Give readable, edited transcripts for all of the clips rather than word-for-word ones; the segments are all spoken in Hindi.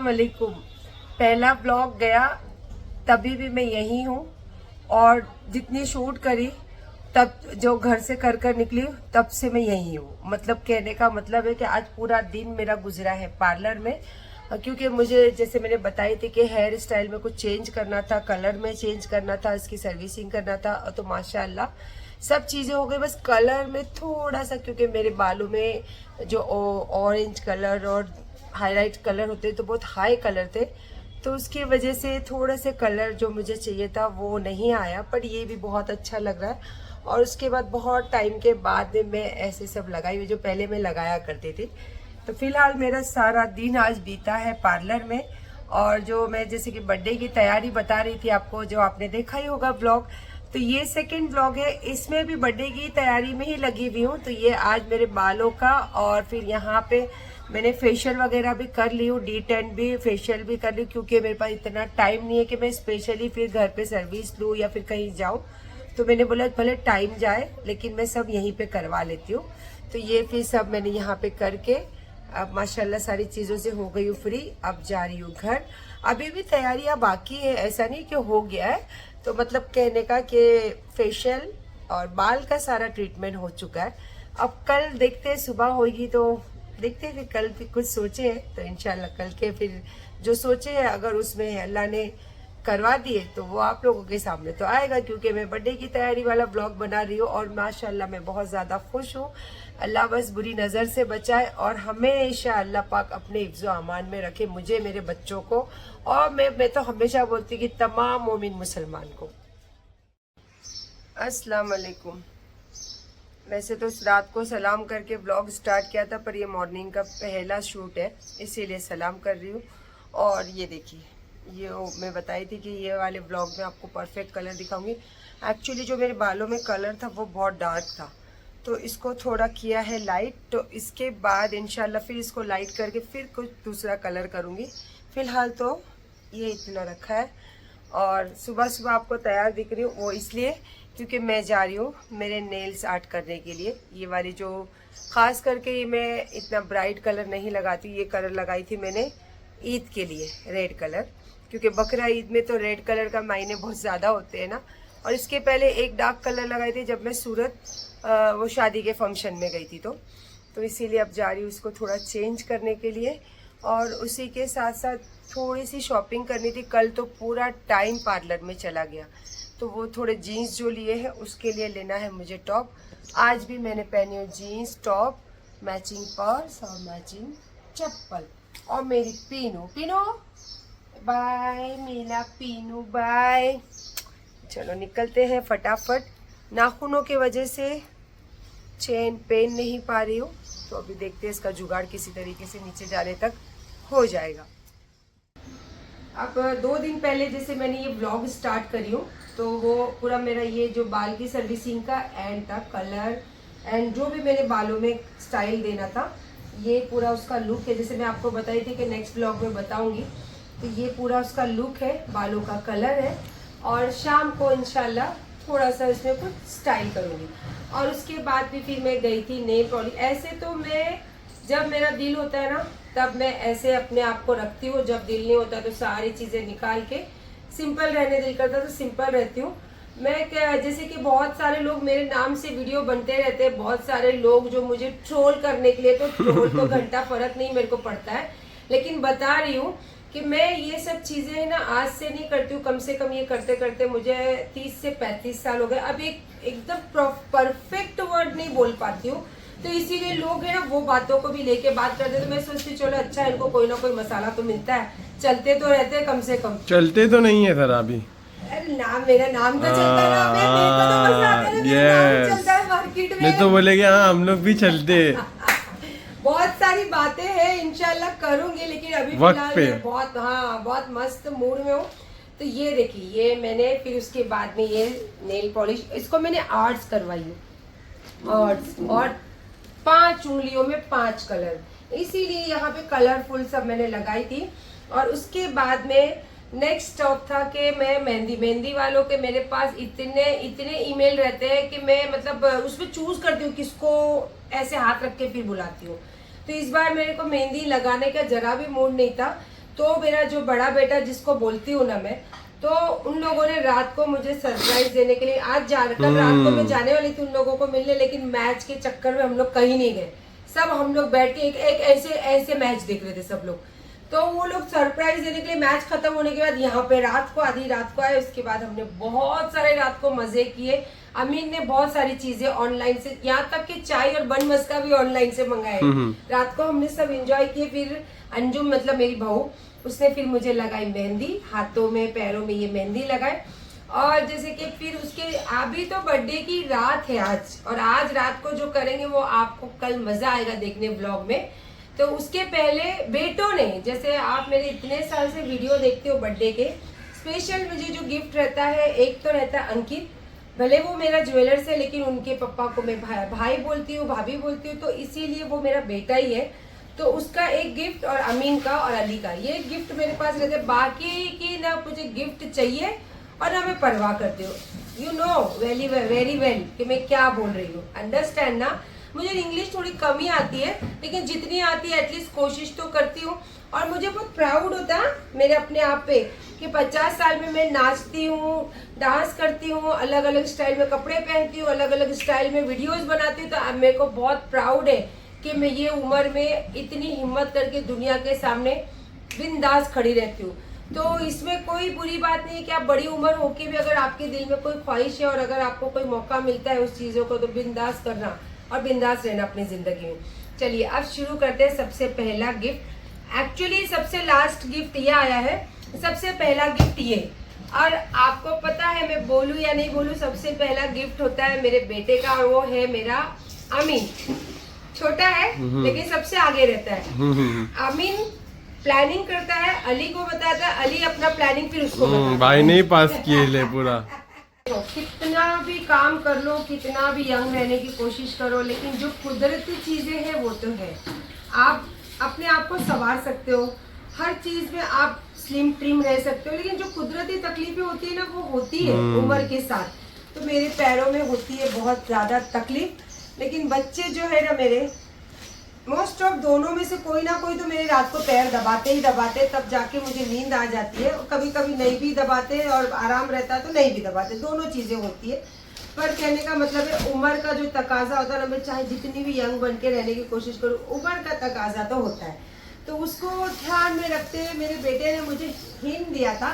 वालेकुम। पहला ब्लॉग गया तभी भी मैं यही हूँ और जितनी शूट करी तब जो घर से कर कर निकली तब से मैं यही हूँ। मतलब कहने का मतलब है कि आज पूरा दिन मेरा गुजरा है पार्लर में, क्योंकि मुझे जैसे मैंने बताई थी कि हेयर स्टाइल में कुछ चेंज करना था, कलर में चेंज करना था, इसकी सर्विसिंग करना था। तो माशाल्लाह सब चीज़ें हो गई, बस कलर में थोड़ा सा, क्योंकि मेरे बालों में जो ऑरेंज कलर और हाईलाइट कलर होते तो बहुत हाई कलर थे, तो उसकी वजह से थोड़ा से कलर जो मुझे चाहिए था वो नहीं आया। पर ये भी बहुत अच्छा लग रहा है। और उसके बाद बहुत टाइम के बाद में मैं ऐसे सब लगाई हुई जो पहले मैं लगाया करती थी। तो फिलहाल मेरा सारा दिन आज बीता है पार्लर में। और जो मैं जैसे कि बर्थडे की तैयारी बता रही थी आपको, जो आपने देखा ही होगा ब्लॉग, तो ये सेकंड ब्लॉग है, इसमें भी बर्थडे की तैयारी में ही लगी हुई हूँ। तो ये आज मेरे बालों का, और फिर यहाँ पे मैंने फेशियल वगैरह भी कर ली हूँ, D10 भी फेशियल भी कर ली, क्योंकि मेरे पास इतना टाइम नहीं है कि मैं स्पेशली फिर घर पे सर्विस लूँ या फिर कहीं जाऊँ। तो मैंने बोला भले टाइम जाए लेकिन मैं सब यहीं पे करवा लेती हूँ। तो ये फिर सब मैंने यहाँ पे करके अब माशाल्लाह सारी चीज़ों से हो गई हूँ फ्री। अब जा रही हूँ घर। अभी भी तैयारियाँ बाकी है, ऐसा नहीं कि हो गया है। तो मतलब कहने का कि फेशियल और बाल का सारा ट्रीटमेंट हो चुका है। अब कल देखते हैं, सुबह होगी तो देखते हैं, फिर कल भी कुछ सोचे हैं तो इंशाल्लाह कल के फिर जो सोचे हैं अगर उसमें अल्लाह ने करवा दिए तो वो आप लोगों के सामने तो आएगा, क्योंकि मैं बर्थडे की तैयारी वाला ब्लॉग बना रही हूँ। और माशाल्लाह मैं बहुत ज़्यादा खुश हूँ। अल्लाह बस बुरी नज़र से बचाए और हमेशा अल्लाह पाक अपने हिफ्ज़ो अमान में रखे मुझे, मेरे बच्चों को, और मैं तो हमेशा बोलती कि तमाम मोमिन मुसलमान को। अस्सलाम वालेकुम। वैसे तो रात को सलाम करके ब्लॉग स्टार्ट किया था, पर ये मॉर्निंग का पहला शूट है इसीलिए सलाम कर रही हूँ। और ये देखिए, ये मैं बताई थी कि ये वाले ब्लॉग में आपको परफेक्ट कलर दिखाऊंगी। एक्चुअली जो मेरे बालों में कलर था वो बहुत डार्क था, तो इसको थोड़ा किया है लाइट। तो इसके बाद इंशाल्लाह फिर इसको लाइट करके फिर कुछ दूसरा कलर करूँगी। फिलहाल तो ये इतना रखा है। और सुबह सुबह आपको तैयार दिख रही हूँ वो इसलिए क्योंकि मैं जा रही हूँ मेरे नेल्स आर्ट करने के लिए। ये वाली जो खास करके ये मैं इतना ब्राइट कलर नहीं लगाती, ये कलर लगाई थी मैंने ईद के लिए, रेड कलर, क्योंकि बकरा ईद में तो रेड कलर का मायने बहुत ज़्यादा होते हैं ना। और इसके पहले एक डार्क कलर लगाई थी जब मैं सूरत वो शादी के फंक्शन में गई थी, तो इसीलिए अब जा रही हूँ इसको थोड़ा चेंज करने के लिए। और उसी के साथ साथ थोड़ी सी शॉपिंग करनी थी। कल तो पूरा टाइम पार्लर में चला गया, तो वो थोड़े जीन्स जो लिए हैं उसके लिए लेना है मुझे टॉप। आज भी मैंने पहनी हो जीन्स टॉप, मैचिंग पर्स और मैचिंग चप्पल। और मेरी पीनू पीनू बाय, मीला पीनू बाय। चलो निकलते हैं फटाफट। नाखूनों की वजह से चेन पहन नहीं पा रही हूँ, तो अभी देखते हैं इसका जुगाड़ किसी तरीके से नीचे जाने तक हो जाएगा। अब 2 दिन पहले जैसे मैंने ये ब्लॉग स्टार्ट करी हूँ, तो वो पूरा मेरा ये जो बाल की सर्विसिंग का एंड था, कलर एंड जो भी मेरे बालों में स्टाइल देना था, ये पूरा उसका लुक है। जैसे मैं आपको बताई थी कि नेक्स्ट ब्लॉग में बताऊंगी, तो ये पूरा उसका लुक है, बालों का कलर है। और शाम को इंशाल्लाह थोड़ा सा इसमें कुछ स्टाइल करूँगी। और उसके बाद भी फिर मैं गई थी नेल पॉलिश। ऐसे तो मैं जब मेरा दिल होता है ना तब मैं ऐसे अपने आप को रखती हूँ, जब दिल नहीं होता तो सारी चीज़ें निकाल के सिंपल रहने दिल करता तो सिंपल रहती हूँ मैं। क्या जैसे कि बहुत सारे लोग मेरे नाम से वीडियो बनते रहते हैं, बहुत सारे लोग जो मुझे ट्रोल करने के लिए, तो ट्रोल को घंटा फर्क नहीं मेरे को पड़ता है, लेकिन बता रही हूँ कि मैं ये सब चीजें ना आज से नहीं करती हूँ। कम से कम ये करते करते मुझे 30 से 35 साल हो गए। अब एकदम परफेक्ट वर्ड नहीं बोल पाती हूँ, तो इसीलिए लोग है ना वो बातों को भी लेके बात करते, तो मैं सोचती चलो अच्छा इनको कोई ना कोई मसाला तो मिलता है, चलते तो रहते कम से कम। चलते तो नहीं है सर अभी। अरे नाम, मेरा नाम तो चलता है, मेरे को तो मजा आता है, मेरा नाम चलता है मार्केट में। नहीं तो बोलेगे हाँ हम लोग भी चलते। बहुत सारी बातें हैं, इंशाल्लाह करूंगी, लेकिन अभी फिलहाल मैं बहुत मस्त मूड में हूँ। तो ये देखिए, ये मैंने फिर उसके बाद में ये नेल पॉलिश, इसको मैंने आर्ट्स करवाई है, और 5 उंगलियों में 5 कलर, इसीलिए यहाँ पे कलरफुल सब मैंने लगाई थी। और उसके बाद में नेक्स्ट स्टॉप था कि मैं मेहंदी वालों के मेरे पास इतने ईमेल रहते हैं कि मैं मतलब उसमें चूज करती हूँ किसको ऐसे हाथ रख के फिर बुलाती हूँ। तो इस बार मेरे को मेहंदी लगाने का जरा भी मूड नहीं था, तो मेरा जो बड़ा बेटा जिसको बोलती हूँ ना मैं, तो उन लोगों ने रात को मुझे सरप्राइज देने के लिए कल रात को मैं जाने वाली थी उन लोगों को मिलने, लेकिन मैच के चक्कर में हम लोग कहीं नहीं गए। सब हम लोग बैठ के एक ऐसे मैच देख रहे थे सब लोग। तो वो लोग सरप्राइज देने के लिए मैच खत्म होने के बाद यहाँ पे आधी रात को आए। उसके बाद हमने बहुत सारे रात को मजे किए। अमीन ने बहुत सारी चीजें ऑनलाइन से, यहाँ तक कि चाय और बन मस्का भी ऑनलाइन से मंगाए। रात को हमने सब एंजॉय किए। फिर अंजुम मतलब मेरी बहू, उसने फिर मुझे लगाई मेहंदी, हाथों में पैरों में ये मेहंदी लगाए। और जैसे कि फिर उसके अभी तो बर्थडे की रात है आज, और आज रात को जो करेंगे वो आपको कल मजा आएगा देखने ब्लॉग में। तो उसके पहले बेटों ने, जैसे आप मेरे इतने साल से वीडियो देखते हो बर्थडे के, स्पेशल मुझे जो गिफ्ट रहता है, एक तो रहता है अंकित, भले वो मेरा ज्वेलर्स है लेकिन उनके पापा को मैं भाई बोलती हूँ, भाभी बोलती हूँ, तो इसीलिए वो मेरा बेटा ही है। तो उसका एक गिफ्ट, और अमीन का और अली का ये गिफ्ट मेरे पास रहते। बाकी की ना मुझे गिफ्ट चाहिए और ना मैं परवाह करती हूँ। यू नो वेरी वेल कि मैं क्या बोल रही हूँ, अंडरस्टैंड ना। मुझे इंग्लिश थोड़ी कमी आती है, लेकिन जितनी आती है एटलीस्ट कोशिश तो करती हूँ। और मुझे बहुत प्राउड होता है मेरे अपने आप पे कि 50 साल में मैं नाचती हूँ, डांस करती हूँ, अलग अलग स्टाइल में कपड़े पहनती हूँ, अलग अलग स्टाइल में वीडियोस बनाती हूँ। तो मेरे को बहुत प्राउड है कि मैं ये उम्र में इतनी हिम्मत करके दुनिया के सामने बिंदास खड़ी रहती हूँ। तो इसमें कोई बुरी बात नहीं है कि आप बड़ी उम्र होके भी अगर आपके दिल में कोई ख्वाहिश है और अगर आपको कोई मौका मिलता है उस चीज़ों को, तो बिंदास करना और बिंदास रहना अपनी जिंदगी में। चलिए अब शुरू करते हैं। सबसे पहला गिफ्ट, एक्चुअली सबसे लास्ट गिफ्ट ये आया है, सबसे पहला गिफ्ट ये। और आपको पता है मैं बोलूं या नहीं बोलूं, सबसे पहला गिफ्ट होता है मेरे बेटे का, और वो है मेरा अमीन। छोटा है लेकिन सबसे आगे रहता है। अमीन प्लानिंग करता है, अली को बताता है, अली अपना प्लानिंग फिर उसको बताता है। भाई नहीं पास किए ले पूरा। कितना भी काम कर लो, कितना भी यंग रहने की कोशिश करो, लेकिन जो कुदरती चीजें हैं वो तो है। आप अपने आप को संवार सकते हो, हर चीज में आप स्लिम ट्रिम रह सकते हो, लेकिन जो कुदरती तकलीफें होती है ना वो होती है उम्र के साथ। तो मेरे पैरों में होती है बहुत ज्यादा तकलीफ, लेकिन बच्चे जो है ना मेरे, मोस्ट ऑफ दोनों में से कोई ना कोई तो मेरे रात को पैर दबाते ही दबाते, तब जाके मुझे नींद आ जाती है। कभी कभी नहीं भी दबाते और आराम रहता है तो नहीं भी दबाते, दोनों चीजें होती है। पर कहने का मतलब है उम्र का जो तकाजा होता है ना, मैं चाहे जितनी भी यंग बन के रहने की कोशिश करूँ, उम्र का तकाजा तो होता है। तो उसको ध्यान में रखते हुए मेरे बेटे ने मुझे हिंट दिया था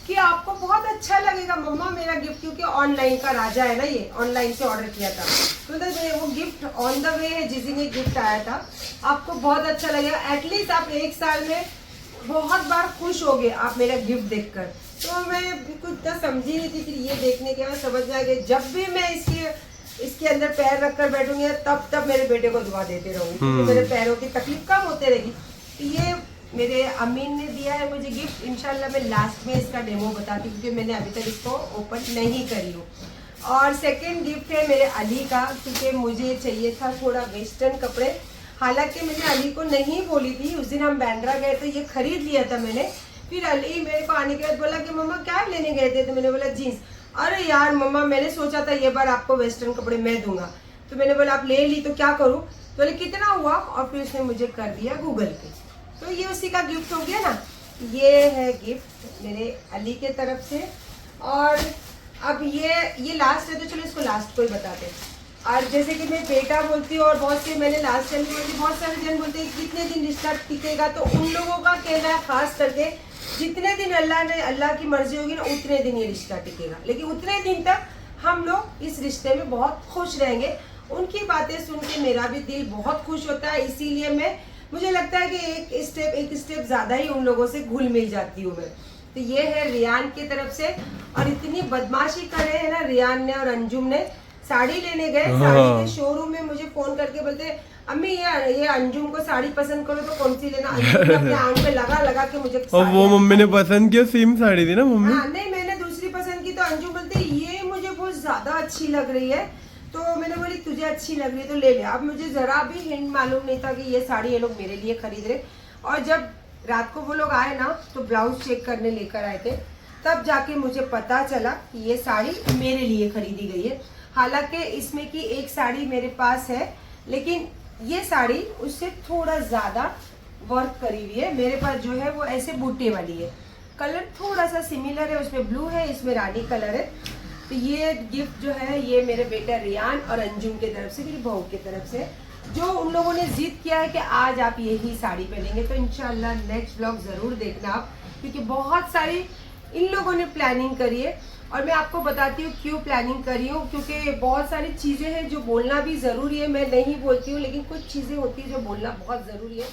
कि आपको बहुत अच्छा लगेगा मम्मा मेरा गिफ्ट, क्योंकि ऑनलाइन का राजा है ना, ये ऑनलाइन से ऑर्डर किया था। तो वो गिफ्ट ऑन द वे है, जिस दिन ये गिफ्ट आया था, आपको बहुत अच्छा लगेगा। एटलीस्ट आप एक साल में बहुत बार खुश हो गए आप मेरा गिफ्ट देखकर। तो मैं कुछ इतना समझी नहीं थी, फिर ये देखने के बाद समझ में आ गया, जब भी मैं इसके अंदर पैर रखकर बैठूंगी तब मेरे बेटे को दुआ देते रहूंगी, क्योंकि मेरे पैरों की तकलीफ कम होते रहेगी। तो ये मेरे अमीन ने दिया है मुझे गिफ्ट। इंशाल्लाह मैं लास्ट में इसका डेमो बताती हूँ, क्योंकि मैंने अभी तक इसको ओपन नहीं करी हूँ। और सेकंड गिफ्ट है मेरे अली का, क्योंकि मुझे चाहिए था थोड़ा वेस्टर्न कपड़े। हालांकि मैंने अली को नहीं बोली थी, उस दिन हम बैंड्रा गए तो ये खरीद लिया था मैंने। फिर अली मेरे को आने के बाद बोला कि मम्मा क्या लेने गए थे, तो मैंने बोला जीन्स। अरे यार मम्मा मैंने सोचा था ये बार आपको वेस्टर्न कपड़े मैं दूंगा, तो मैंने बोला आप ले ली तो क्या करूँ, तो बोले कितना हुआ, और फिर उसने मुझे कर दिया गूगल पे। तो ये उसी का गिफ्ट हो गया ना। ये है गिफ्ट मेरे अली के तरफ से। और अब ये लास्ट है, तो चलो इसको लास्ट को ही बताते हैं। और जैसे कि मैं बेटा बोलती हूँ, और बहुत से मैंने लास्ट टाइम बोलती, बहुत सारे जन बोलते हैं कितने दिन रिश्ता टिकेगा, तो उन लोगों का कहना है खास करके जितने दिन अल्लाह की मर्जी होगी ना उतने दिन ये रिश्ता टिकेगा। लेकिन उतने दिन तक हम लोग इस रिश्ते में बहुत खुश रहेंगे। उनकी बातें सुन के मेरा भी दिल बहुत खुश होता है, इसीलिए मुझे लगता है कि एक स्टेप ज्यादा ही उन लोगों से घुल मिल जाती हूँ मैं। तो ये है रियान की तरफ से। और इतनी बदमाशी करे है ना रियान ने और अंजुम ने, साड़ी लेने गए, साड़ी के शोरूम में मुझे फोन करके बोलते अम्मी ये अंजुम को साड़ी पसंद करो तो कौन सी लेना। अंजुम ने अपने आंख पे लगा के मुझे, और वो मम्मी ने पसंद किया, सेम साड़ी थी ना मम्मी। हाँ नहीं मैंने दूसरी पसंद की, तो अंजुम बोलते ये मुझे बहुत ज्यादा अच्छी लग रही है, तो मैंने बोली तुझे अच्छी लग रही है तो ले ले। अब मुझे जरा भी हिंट मालूम नहीं था कि ये साड़ी ये लोग मेरे लिए खरीद रहे। और जब रात को वो लोग आए ना तो ब्लाउज चेक करने लेकर आए थे, तब जाके मुझे पता चला कि ये साड़ी मेरे लिए खरीदी गई है। हालांकि इसमें की एक साड़ी मेरे पास है, लेकिन ये साड़ी उससे थोड़ा ज्यादा वर्क करी हुई है। मेरे पास जो है वो ऐसे बूटे वाली है, कलर थोड़ा सा सिमिलर है, उसमें ब्लू है, इसमें रानी कलर है। तो ये गिफ्ट जो है ये मेरे बेटा रियान और अंजुम की तरफ से, मेरी बहू की तरफ से, जो उन लोगों ने जिद किया है कि आज आप यही साड़ी पहनेंगे। तो इंशाल्लाह नेक्स्ट व्लॉग ज़रूर देखना आप, क्योंकि बहुत सारी इन लोगों ने प्लानिंग करी है और मैं आपको बताती हूँ क्यों प्लानिंग करी हूँ। क्योंकि बहुत सारी चीज़ें हैं जो बोलना भी ज़रूरी है, मैं नहीं बोलती हूँ, लेकिन कुछ चीज़ें होती है जो बोलना बहुत ज़रूरी है।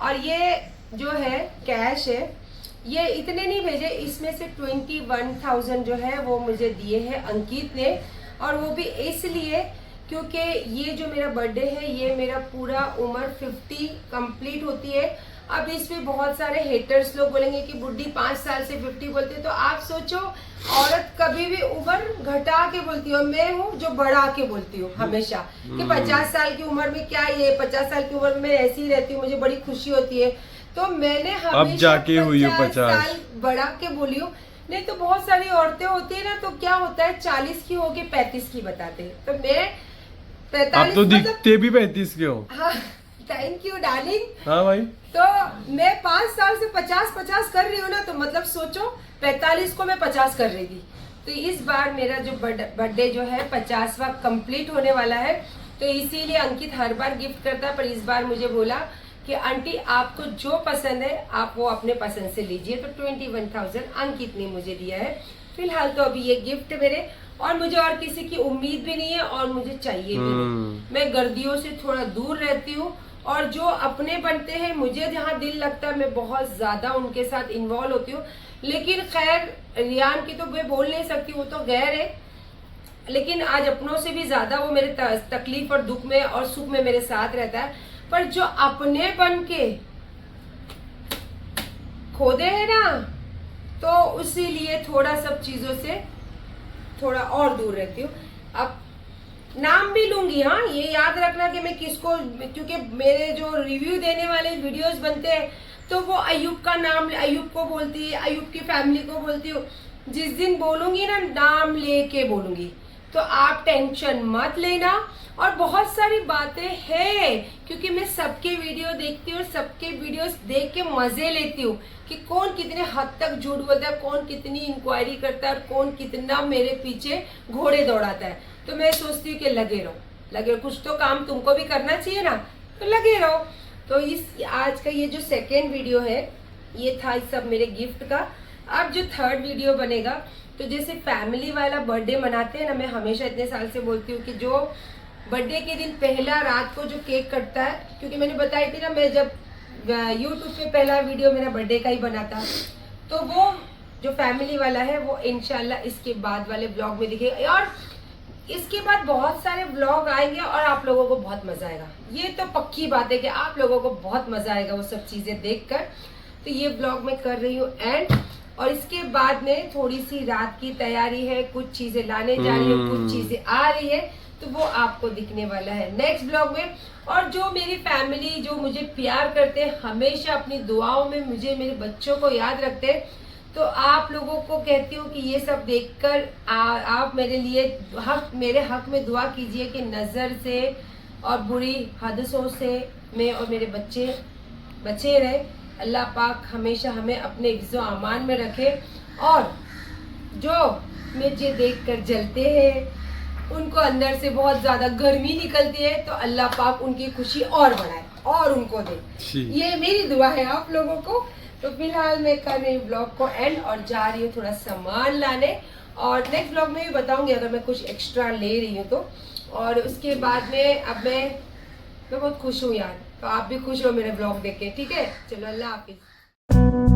और ये जो है कैश है, ये इतने नहीं भेजे, इसमें से 21,000 जो है वो मुझे दिए हैं अंकित ने, और वो भी इसलिए क्योंकि ये जो मेरा बर्थडे है ये मेरा पूरा उम्र 50 कंप्लीट होती है। अब इसमें बहुत सारे हेटर्स लोग बोलेंगे कि बुढ़ी 5 साल से 50 बोलते हैं, तो आप सोचो औरत कभी भी उम्र घटा के बोलती है, मैं हूँ जो बढ़ा के बोलती हूँ हमेशा कि 50 साल की उम्र में क्या, ये 50 साल की उम्र में ऐसी ही रहती हूँ, मुझे बड़ी खुशी होती है। तो मैंने हमेशा जाके हुई हो 50 साल बढ़ा के बोली हूँ। नहीं तो बहुत सारी औरतें होती है ना, तो क्या होता है 40 की होके 35 की बताते हैं, तो मैं 45 आप तो दिखते भी 35 के हो। हाँ, थैंक यू डार्लिंग। हाँ भाई, तो मैं 5 साल से 50 कर रही हूँ ना, तो मतलब सोचो 45 को मैं 50 कर रही थी। तो इस बार मेरा जो बर्थडे जो है 50वां कंप्लीट होने वाला है, तो इसीलिए अंकित हर बार गिफ्ट करता है, पर इस बार मुझे बोला कि आंटी आपको जो पसंद है आप वो अपने पसंद से लीजिए। तो 21,000 अंकित ने मुझे दिया है फिलहाल। तो अभी ये गिफ्ट मेरे, और मुझे और किसी की उम्मीद भी नहीं है और मुझे चाहिए भी नहीं। मैं गर्दियों से थोड़ा दूर रहती हूँ, और जो अपने बनते हैं मुझे जहाँ दिल लगता है मैं बहुत ज्यादा उनके साथ इन्वॉल्व होती हूँ। लेकिन खैर रियान की तो मैं बोल नहीं सकती, वो तो गैर है, लेकिन आज अपनों से भी ज्यादा वो मेरे तकलीफ और दुख में और सुख में मेरे साथ रहता है। पर जो अपने बन के खोदे हैं ना, तो उसीलिए थोड़ा सब चीजों से थोड़ा और दूर रहती हूँ। अब नाम भी लूंगी, हाँ ये याद रखना कि मैं किसको, क्योंकि मेरे जो रिव्यू देने वाले वीडियोस बनते हैं तो वो अयूब का नाम, अयूब को बोलती है, अयूब की फैमिली को बोलती हूँ। जिस दिन बोलूंगी ना नाम लेके बोलूंगी, तो आप टेंशन मत लेना। और बहुत सारी बातें हैं, क्योंकि मैं सबके वीडियो देखती हूँ और सबके वीडियोस देख के मजे लेती हूँ कि कौन कितने हद तक झूठ बोलता है, कौन कितनी इंक्वायरी करता है और कौन कितना मेरे पीछे घोड़े दौड़ाता है। तो मैं सोचती हूँ कि लगे रहो, कुछ तो काम तुमको भी करना चाहिए ना, तो लगे रहो। तो इस आज का ये जो सेकेंड वीडियो है ये था इस सब मेरे गिफ्ट का। अब जो थर्ड वीडियो बनेगा, तो जैसे फैमिली वाला बर्थडे मनाते हैं ना, मैं हमेशा इतने साल से बोलती हूँ कि जो बर्थडे के दिन पहला रात को जो केक कटता है, क्योंकि मैंने बताई थी ना मैं जब यूट्यूब पे पहला वीडियो मेरा बर्थडे का ही बना था, तो वो जो फैमिली वाला है वो इंशाल्लाह इसके बाद वाले ब्लॉग में दिखेगा। और इसके बाद बहुत सारे व्लॉग आएंगे और आप लोगों को बहुत मजा आएगा, ये तो पक्की बात है कि आप लोगों को बहुत मजा आएगा वो सब चीजें देखकर। तो ये व्लॉग मैं कर रही हूँ एंड, और इसके बाद में थोड़ी सी रात की तैयारी है, कुछ चीजें लाने जा रही है, कुछ चीजें आ रही है, तो वो आपको दिखने वाला है नेक्स्ट ब्लॉग में। और जो मेरी फैमिली जो मुझे प्यार करते हैं, हमेशा अपनी दुआओं में मुझे, मेरे बच्चों को याद रखते हैं, तो आप लोगों को कहती हूँ कि ये सब देखकर आप मेरे लिए मेरे हक में दुआ कीजिए कि नज़र से और बुरी हादसों से मैं और मेरे बच्चे बचे रहे। अल्लाह पाक हमेशा हमें अपने इज़्ज़ो अमान में रखे, और जो मुझे देखकर जलते हैं उनको अंदर से बहुत ज़्यादा गर्मी निकलती है, तो अल्लाह पाक उनकी खुशी और बढ़ाए और उनको दे, ये मेरी दुआ है आप लोगों को। तो फिलहाल मैं कर रही हूँ ब्लॉग को एंड और जा रही हूँ थोड़ा सामान लाने, और नेक्स्ट ब्लॉग में भी बताऊंगी अगर मैं कुछ एक्स्ट्रा ले रही हूँ तो। और उसके बाद में अब मैं बहुत खुश हूँ यार, तो आप भी खुश हो मेरे ब्लॉग देख के, ठीक है। चलो अल्लाह हाफिज।